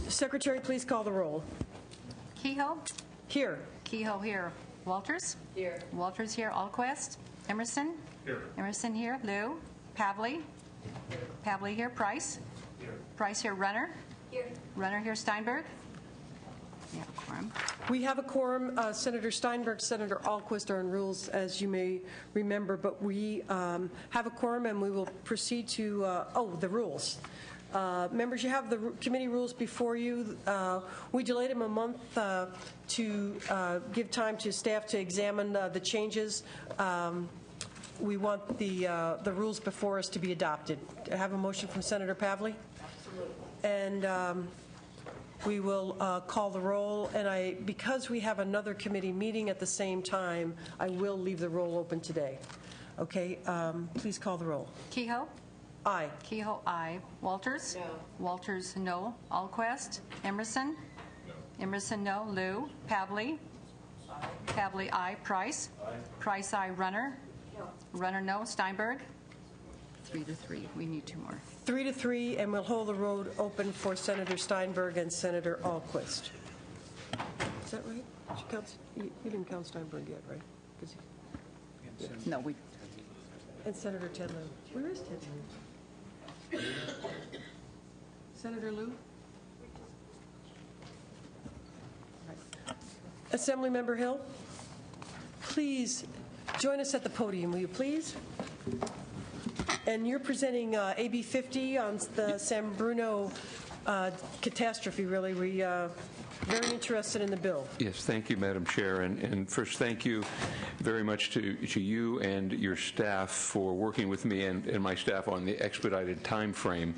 Secretary, please call the roll. Kehoe? Here. Kehoe here. Walters? Here. Walters here. Alquist? Emerson? Here. Emerson here. Liu? Pavley? Pavley here. Price? Here. Price here. Runner? Here. Runner here. Steinberg? We have a quorum. We have a quorum. Senator Steinberg, Senator Alquist are in rules, as you may remember, but we have a quorum and we will proceed to, the rules. Members, you have the committee rules before you. We delayed them a month to give time to staff to examine the changes. We want the rules before us to be adopted. I have a motion from Senator Pavley. Absolutely. And we will call the roll. And because we have another committee meeting at the same time, I will leave the roll open today. Okay, please call the roll. Kehoe? Aye. Kehoe, aye. Walters? No. Walters, no. Alquist? Emerson? No. Emerson, no. Liu? Pavley? Aye. Pavley, aye. Price? Aye. Price, aye. Runner? No. Runner, no. Steinberg? 3-3. We need two more. 3-3, and we'll hold the road open for Senator Steinberg and Senator Alquist. Is that right? You didn't count Steinberg yet, right? No, we. And Senator Ted Lieu. Where is Ted Lieu? Senator Lieu? Assemblymember Hill, please join us at the podium, will you please? And you're presenting AB 50 on the San Bruno catastrophe, really. We very interested in the bill. Yes, thank you, Madam Chair. And first, thank you very much to you and your staff for working with me and my staff on the expedited time frame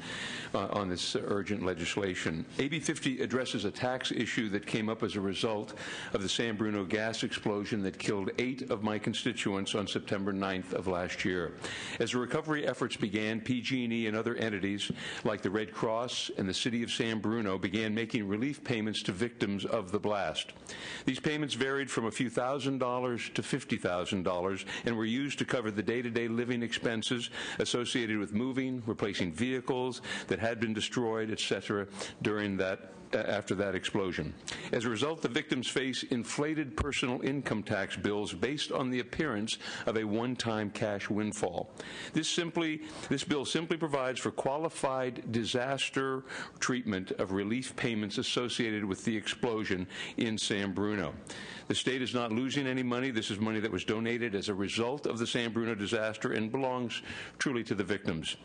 on this urgent legislation. AB 50 addresses a tax issue that came up as a result of the San Bruno gas explosion that killed 8 of my constituents on September 9th of last year. As the recovery efforts began, PG&E and other entities like the Red Cross and the City of San Bruno began making relief payments to victims of the blast. These payments varied from a few $1,000s to $50,000 and were used to cover the day-to-day living expenses associated with moving, replacing vehicles that had been destroyed, etc. during that after that explosion. As a result, the victims face inflated personal income tax bills based on the appearance of a one-time cash windfall. This bill simply provides for qualified disaster treatment of relief payments associated with the explosion in San Bruno. The state is not losing any money. This is money that was donated as a result of the San Bruno disaster and belongs truly to the victims.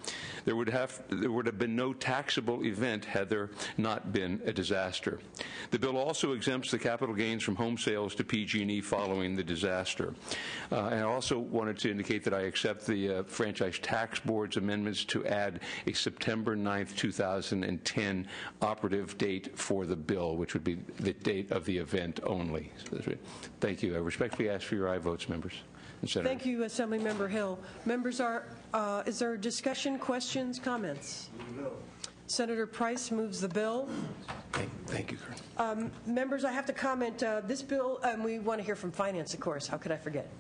There would have been no taxable event had there not been a disaster. The bill also exempts the capital gains from home sales to PG&E following the disaster. And I also wanted to indicate that I accept the Franchise Tax Board's amendments to add a September 9th, 2010 operative date for the bill, which would be the date of the event only. So that's right. Thank you. I respectfully ask for your aye votes, members. Thank you, Assemblymember Hill. Members, is there discussion, questions, comments? No. Senator Price moves the bill. Thank you, Colonel. Members, I have to comment. This bill, and we want to hear from Finance, of course. How could I forget?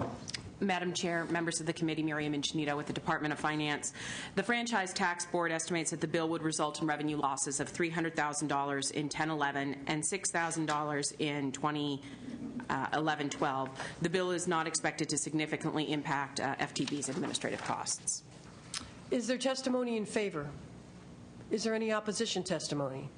Madam Chair, members of the committee, Miriam Ingenito with the Department of Finance. The Franchise Tax Board estimates that the bill would result in revenue losses of $300,000 in 10-11 and $6,000 in 2011-12. The bill is not expected to significantly impact FTB's administrative costs. Is there testimony in favor? Is there any opposition testimony?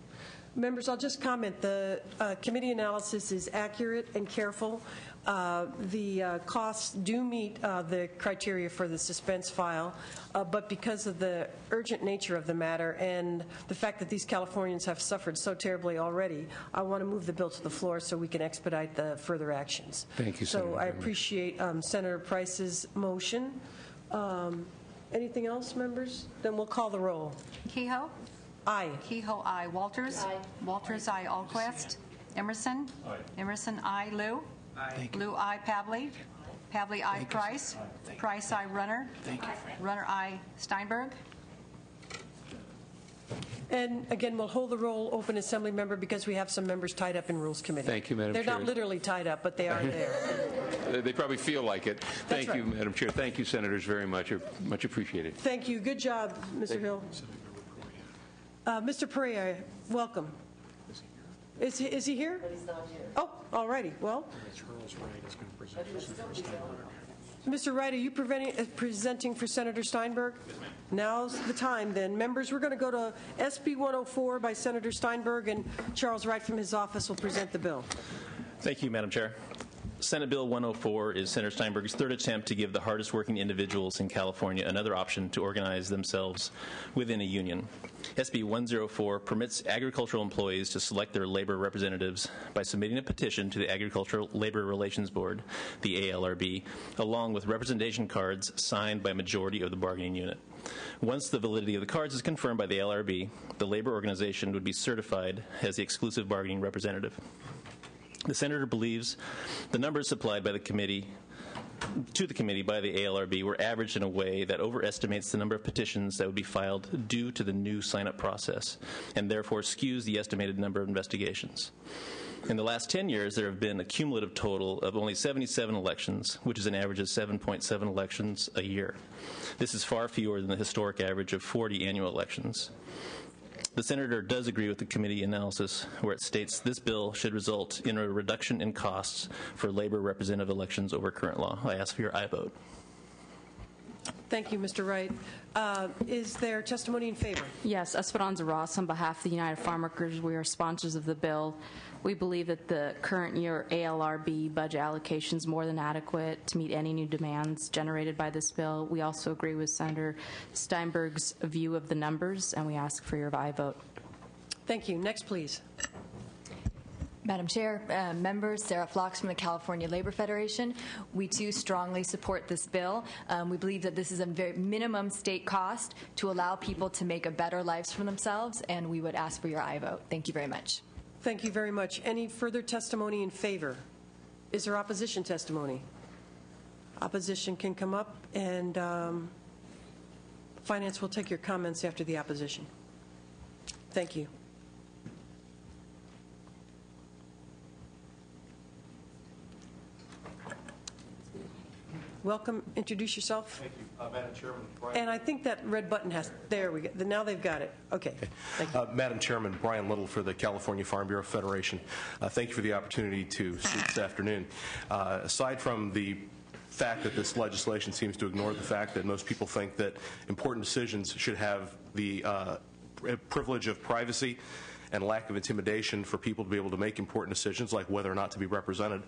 Members, I'll just comment. The committee analysis is accurate and careful. The costs do meet the criteria for the suspense file, but because of the urgent nature of the matter and the fact that these Californians have suffered so terribly already, I want to move the bill to the floor so we can expedite the further actions. Thank you, Senator. So I appreciate Senator Price's motion. Anything else, members? Then we'll call the roll. Kehoe? Aye. Kehoe, aye. Walters? Aye. Walters, aye. Alquist? Emerson? Aye. Emerson, aye. Liu? Aye. Liu, aye. Pavley? Pavley, aye. Price? Price, aye. Runner? Thank you, Runner, aye. Steinberg? And again, we'll hold the roll open, Assembly member, because we have some members tied up in Rules Committee. Thank you, Madam They're Chair. not literally tied up, but they are there. They probably feel like it. Thank right. you, Madam Chair. Thank you, Senators, very much. Much appreciated. Thank you. Good job, Mr. Hill. Mr. Perea, welcome. Is he here? He's not here. Oh, all righty. Well, Charles Wright is going to present for Senator Steinberg. Mr. Wright, are you presenting for Senator Steinberg? Yes, ma'am. Now's the time, then. Members, we're going to go to SB 104 by Senator Steinberg, and Charles Wright from his office will present the bill. Thank you, Madam Chair. Senate Bill 104 is Senator Steinberg's third attempt to give the hardest working individuals in California another option to organize themselves within a union. SB 104 permits agricultural employees to select their labor representatives by submitting a petition to the Agricultural Labor Relations Board, the ALRB, along with representation cards signed by a majority of the bargaining unit. Once the validity of the cards is confirmed by the ALRB, the labor organization would be certified as the exclusive bargaining representative. The Senator believes the numbers supplied by the committee to the committee by the ALRB were averaged in a way that overestimates the number of petitions that would be filed due to the new sign-up process, and therefore skews the estimated number of investigations. In the last 10 years, there have been a cumulative total of only 77 elections, which is an average of 7.7 elections a year. This is far fewer than the historic average of 40 annual elections. The Senator does agree with the committee analysis where it states this bill should result in a reduction in costs for labor representative elections over current law. I ask for your aye vote. Thank you, Mr. Wright. Is there testimony in favor? Yes, Esperanza Ross on behalf of the United Farm Workers. We are sponsors of the bill. We believe that the current year ALRB budget allocation is more than adequate to meet any new demands generated by this bill. We also agree with Senator Steinberg's view of the numbers, and we ask for your aye vote. Thank you. Next, please. Madam Chair, members, Sarah Flocks from the California Labor Federation. We too strongly support this bill. We believe that this is a very minimum state cost to allow people to make a better lives for themselves, and we would ask for your aye vote. Thank you very much. Thank you very much. Any further testimony in favor? Is there opposition testimony? Opposition can come up, and Finance will take your comments after the opposition. Thank you. Welcome. Introduce yourself. Thank you, Madam Chairman. And I think that red button has, there we go. Now they've got it. Okay. Thank you. Madam Chairman, Brian Little for the California Farm Bureau Federation. Thank you for the opportunity to speak this afternoon. Aside from the fact that this legislation seems to ignore the fact that most people think that important decisions should have the privilege of privacy and lack of intimidation for people to be able to make important decisions like whether or not to be represented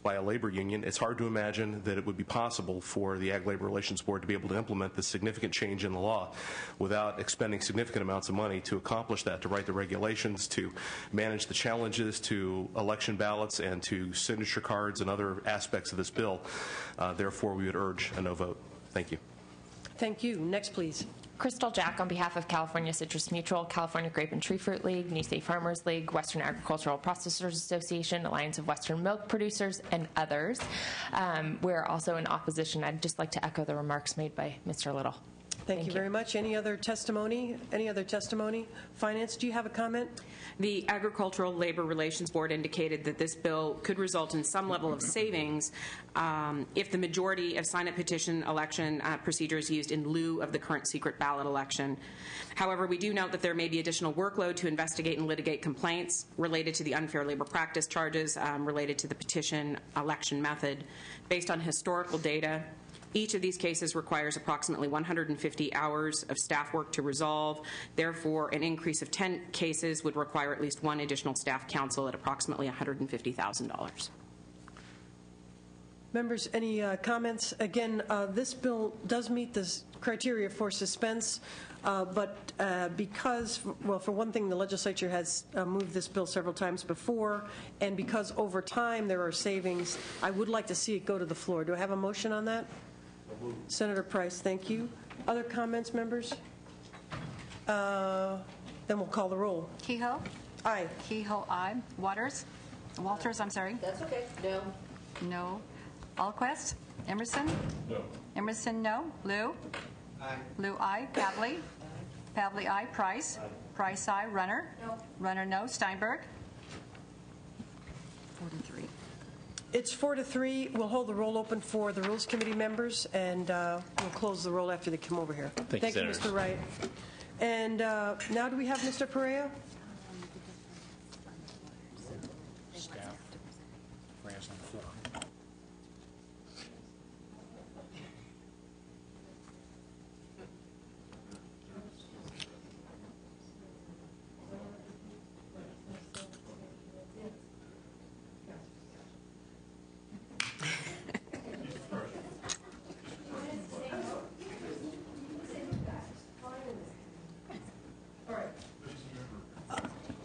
by a labor union, it's hard to imagine that it would be possible for the Ag Labor Relations Board to be able to implement this significant change in the law without expending significant amounts of money to accomplish that, to write the regulations, to manage the challenges to election ballots and to signature cards and other aspects of this bill. Therefore, we would urge a no vote. Thank you. Thank you. Next, please. Crystal Jack on behalf of California Citrus Mutual, California Grape and Tree Fruit League, New State Farmers League, Western Agricultural Processors Association, Alliance of Western Milk Producers, and others. We're also in opposition. I'd just like to echo the remarks made by Mr. Little. Thank you very much. Any other testimony? Any other testimony? Finance, do you have a comment? The Agricultural Labor Relations Board indicated that this bill could result in some level of savings if the majority of sign-up petition election procedures used in lieu of the current secret ballot election. However, we do note that there may be additional workload to investigate and litigate complaints related to the unfair labor practice charges related to the petition election method. Based on historical data, each of these cases requires approximately 150 hours of staff work to resolve. Therefore, an increase of 10 cases would require at least one additional staff counsel at approximately $150,000. Members, any comments? Again, this bill does meet the criteria for suspense, but because, well, for one thing, the legislature has moved this bill several times before, and because over time there are savings, I would like to see it go to the floor. Do I have a motion on that? Senator Price, thank you. Other comments, members? Then we'll call the roll. Kehoe? Aye. Kehoe, aye. Walters, I'm sorry. That's okay. No. No. Alquist? Emerson? No. Emerson, no. Liu? Aye. Liu, aye. Pavley? Pavley, aye. Price? Price, aye. Runner? No. Runner, no. Steinberg? 4-3. It's 4-3. We'll hold the roll open for the Rules Committee members, and we'll close the roll after they come over here. Thank you, Mr. Wright. And now do we have Mr. Perea? Staff. Perea's on the floor.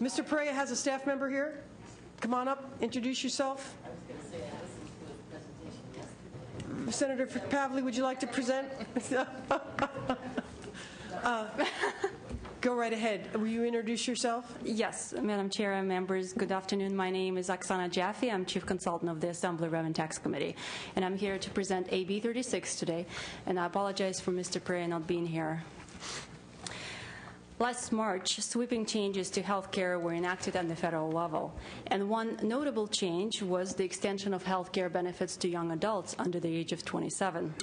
Mr. Perea has a staff member here. Come on up, introduce yourself. Senator Pavley, would you like to present? Go right ahead. Will you introduce yourself? Yes, Madam Chair and members, good afternoon. My name is Oksana Jaffe. I'm Chief Consultant of the Assembly Revenue and Tax Committee, and I'm here to present AB 36 today, and I apologize for Mr. Perea not being here. Last March, sweeping changes to health care were enacted at the federal level, and one notable change was the extension of health care benefits to young adults under the age of 27.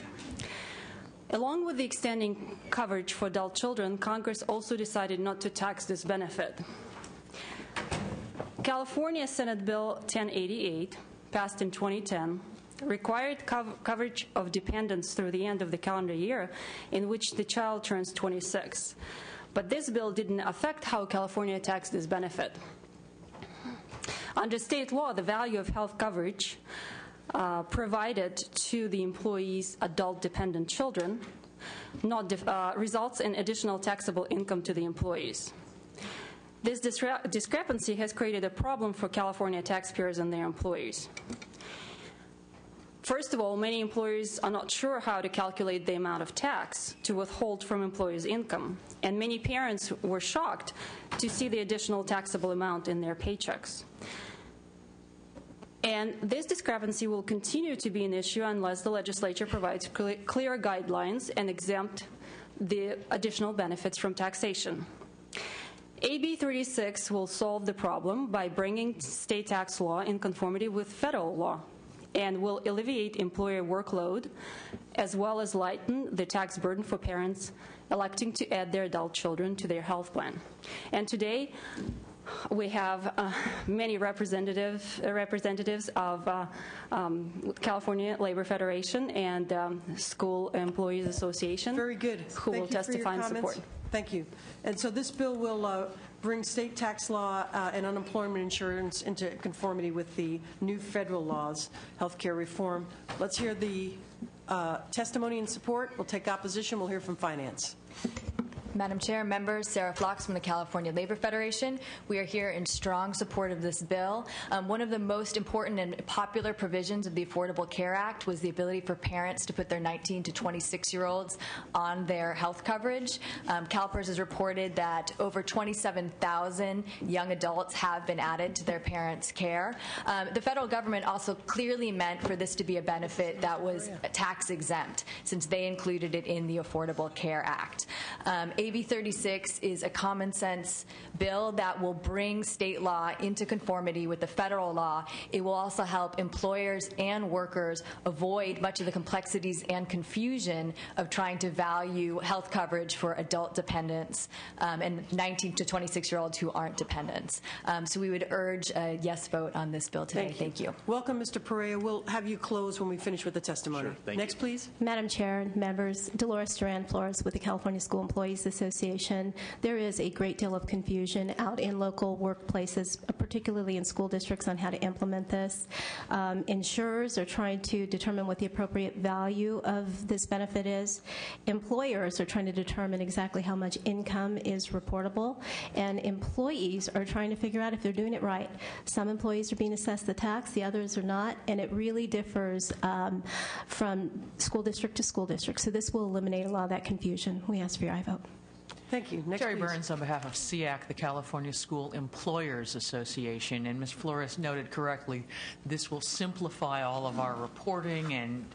Along with the extending coverage for adult children, Congress also decided not to tax this benefit. California Senate Bill 1088, passed in 2010, required coverage of dependents through the end of the calendar year in which the child turns 26. But this bill didn't affect how California taxed this benefit. Under state law, the value of health coverage provided to the employee's adult dependent children results in additional taxable income to the employees. This discrepancy has created a problem for California taxpayers and their employees. First of all, many employers are not sure how to calculate the amount of tax to withhold from employees' income, and many parents were shocked to see the additional taxable amount in their paychecks. And this discrepancy will continue to be an issue unless the legislature provides clear guidelines and exempt the additional benefits from taxation. AB 36 will solve the problem by bringing state tax law in conformity with federal law, and will alleviate employer workload as well as lighten the tax burden for parents electing to add their adult children to their health plan. And today, we have many representatives of California Labor Federation and School Employees Association. Very good. Who will testify in support. Thank you. And so this bill will bring state tax law and unemployment insurance into conformity with the new federal laws, healthcare reform. Let's hear the testimony in support. We'll take opposition. We'll hear from finance. Madam Chair, members, Sarah Flocks from the California Labor Federation. We are here in strong support of this bill. One of the most important and popular provisions of the Affordable Care Act was the ability for parents to put their 19 to 26-year-olds on their health coverage. CalPERS has reported that over 27,000 young adults have been added to their parents' care. The federal government also clearly meant for this to be a benefit that was tax exempt, since they included it in the Affordable Care Act. AB 36 is a common sense bill that will bring state law into conformity with the federal law. It will also help employers and workers avoid much of the complexities and confusion of trying to value health coverage for adult dependents and 19 to 26-year-olds who aren't dependents. So we would urge a yes vote on this bill today. Thank you. Welcome, Mr. Perea. We'll have you close when we finish with the testimony. Sure. Thank Next, you. please. Madam Chair, members, Dolores Duran-Flores with the California School Employees Association. There is a great deal of confusion out in local workplaces, particularly in school districts, on how to implement this. Insurers are trying to determine what the appropriate value of this benefit is. Employers are trying to determine exactly how much income is reportable, and employees are trying to figure out if they're doing it right. Some employees are being assessed the tax, the others are not, and it really differs from school district to school district. So this will eliminate a lot of that confusion. We ask for your aye vote. Thank you. Next, Terry please. Burns on behalf of SEAC, the California School Employers Association. And Ms. Flores noted correctly, this will simplify all of our reporting and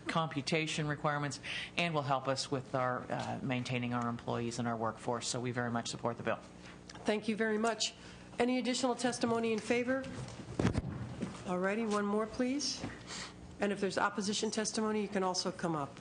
computation requirements and will help us with our maintaining our employees and our workforce. So we very much support the bill. Thank you very much. Any additional testimony in favor? All righty, one more, please. And if there's opposition testimony, you can also come up.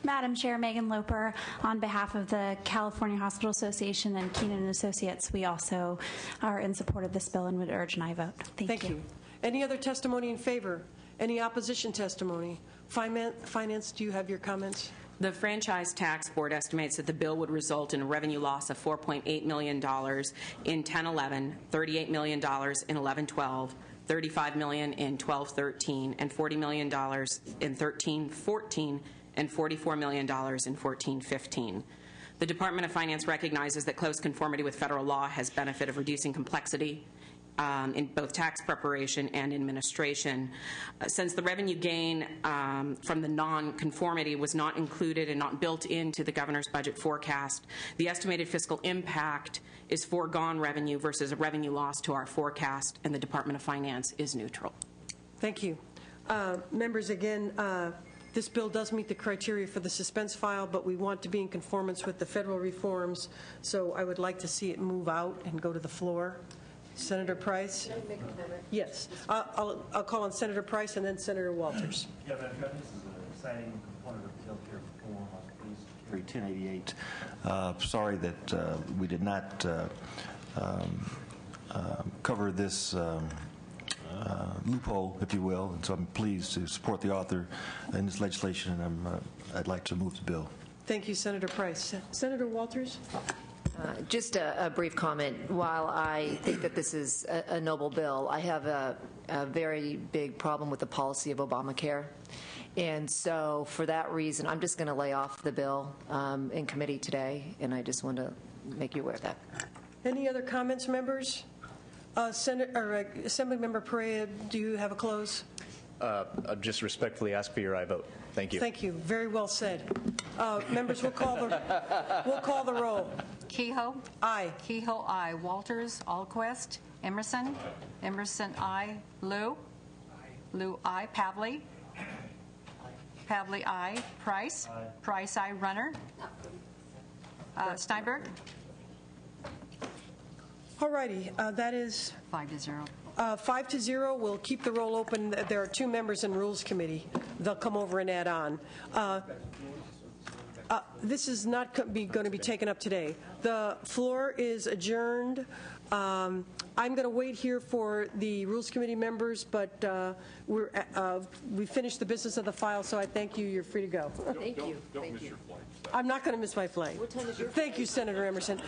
Madam Chair, Megan Loper, on behalf of the California Hospital Association and Keenan and Associates, we also are in support of this bill and would urge an aye vote. Thank you. Any other testimony in favor? Any opposition testimony? Finance, do you have your comments? The Franchise Tax Board estimates that the bill would result in a revenue loss of $4.8 million in 10-11, $38 million in 11-12, $35 million in 12-13, and $40 million in 13-14, and $44 million in 14-15. The Department of Finance recognizes that close conformity with federal law has benefit of reducing complexity in both tax preparation and administration. Since the revenue gain from the non-conformity was not included and not built into the governor's budget forecast, the estimated fiscal impact is foregone revenue versus a revenue loss to our forecast, and the Department of Finance is neutral. Thank you. Members, again, this bill does meet the criteria for the suspense file, but we want to be in conformance with the federal reforms, so I would like to see it move out and go to the floor. Senator Price? Yes. I'll call on Senator Price and then Senator Walters. Yeah, Madam Chair, this is an exciting component of the bill here form on page 1088. Sorry that we did not cover this loophole, if you will, and so I'm pleased to support the author in this legislation, and I'd like to move the bill. Thank you, Senator Price. Senator Walters? Just a brief comment. While I think that this is a noble bill, I have a very big problem with the policy of Obamacare. And so for that reason, I'm just going to lay off the bill in committee today, and I just want to make you aware of that. Any other comments, members? Assemblymember Perea, do you have a close? I'll just respectfully ask for your aye vote. Thank you. Thank you. Very well said. Members, we'll call the roll. Kehoe? Aye. Kehoe, aye. Walters? Alquist? Emerson? Emerson, aye. Liu? Liu, aye. Pavley? Pavley, aye. Price? Price, aye. Runner? Steinberg? All righty. That is 5-0. 5-0. We'll keep the roll open. There are 2 members in Rules Committee. They'll come over and add on. This is not going to be taken up today. The floor is adjourned. I'm going to wait here for the Rules Committee members, but we finished the business of the file, so I thank you. You're free to go. Thank you. Don't miss your flight. I'm not going to miss my flight. What time is your Thank you, Senator Emerson.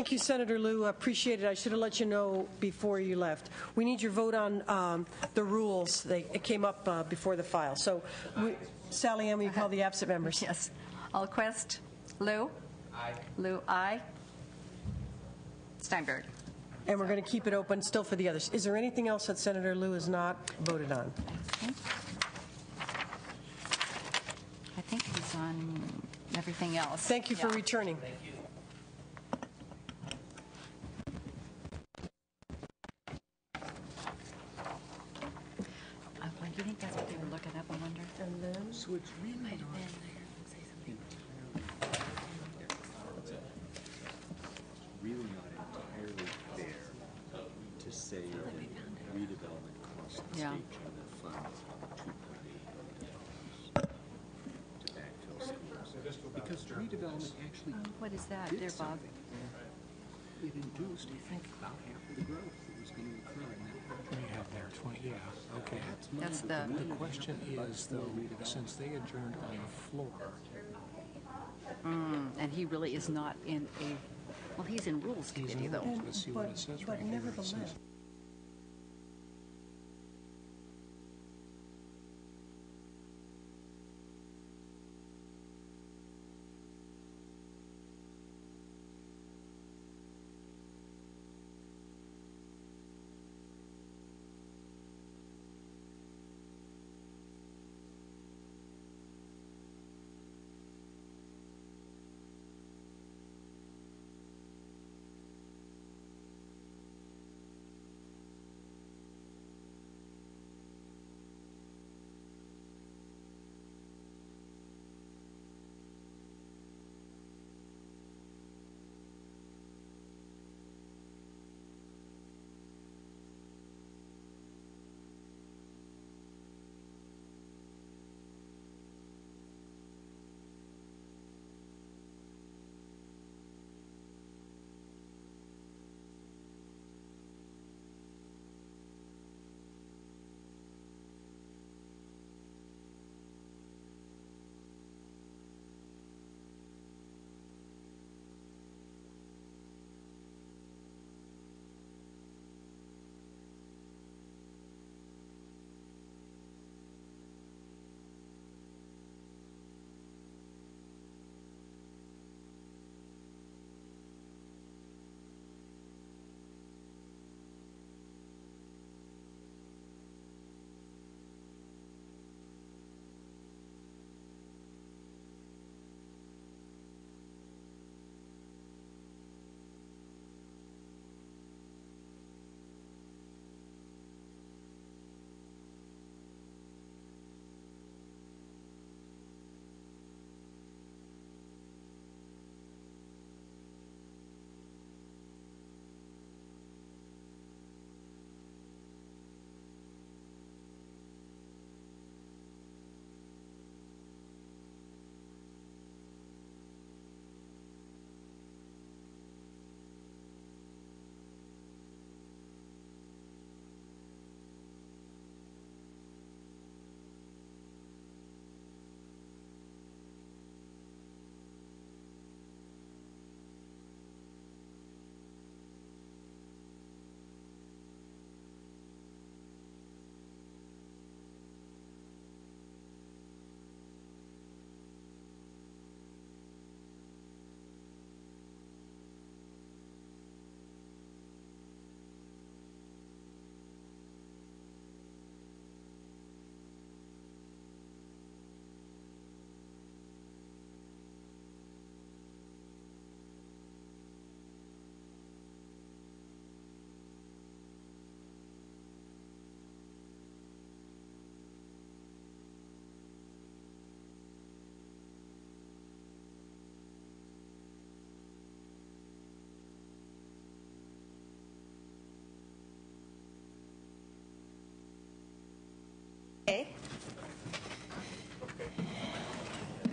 Thank you, Senator Liu. I appreciate it. I should have let you know before you left. We need your vote on the rules. It came up before the file. So, Sally Ann, will you call the absent members? Yes. Alquist. Liu. Aye. Liu, aye. Steinberg. And we're going to keep it open still for the others. Is there anything else that Senator Liu has not voted on? I think he's on everything else. Thank you for returning. Thank you. Do you think that's what they were looking up, I wonder? And then, so it's really might have been. really not entirely fair to say that redevelopment costs the Yeah. state general fund $2.8 billion to backfill schools. Because redevelopment actually What is that did there, Bob? something. It induced, I think, about half of the growth that was going to occur in that. We have there 20, yeah, okay. That's The question is, though, since they adjourned on the floor. And he really is not in a, well, he's in Rules Committee, though. Let's see what it says right here. It says,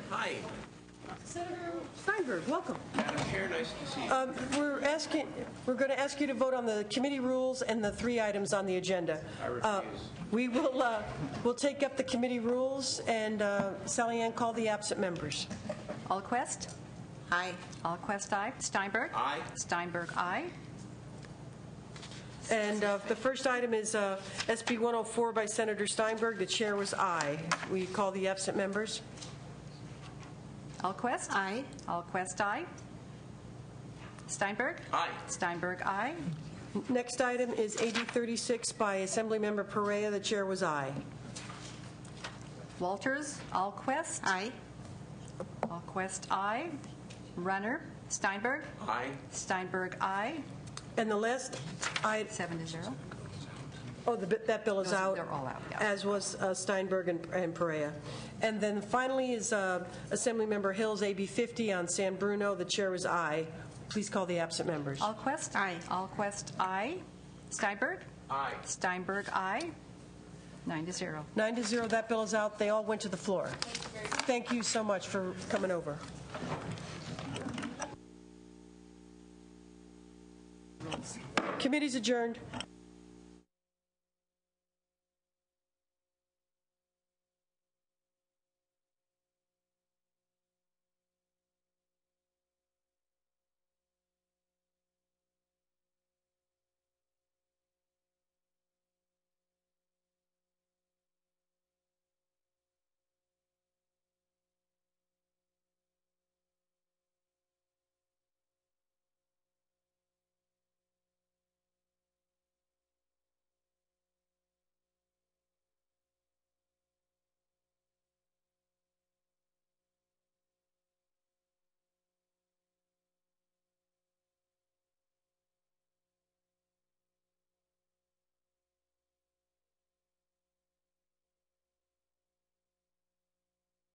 Hi. Senator Steinberg, welcome. Madam Chair, nice to see you. We're going to ask you to vote on the committee rules and the 3 items on the agenda. I refuse. We'll take up the committee rules, and Sally Ann, call the absent members. Alquist. Aye. Alquist, aye. Steinberg? Aye. Steinberg, aye. And the first item is SB 104 by Senator Steinberg. The chair was aye. Will you call the absent members? Alquist? Aye. Alquist, aye. Steinberg? Aye. Steinberg, aye. Next item is AB 36 by Assemblymember Perea. The chair was aye. Walters? Alquist? Aye. Alquist, aye. Runner? Steinberg? Aye. Steinberg, aye. And the last item... 7-0. Oh, that bill is out. They're all out, yeah. As was Steinberg and Perea. And then finally is Assemblymember Hill's AB 50 on San Bruno. The chair was aye. Please call the absent members. Alquist? Aye. Alquist, aye. Steinberg? Aye. Steinberg, aye. 9-0. 9-0, that bill is out. They all went to the floor. Thank you so much for coming over. Committee's adjourned.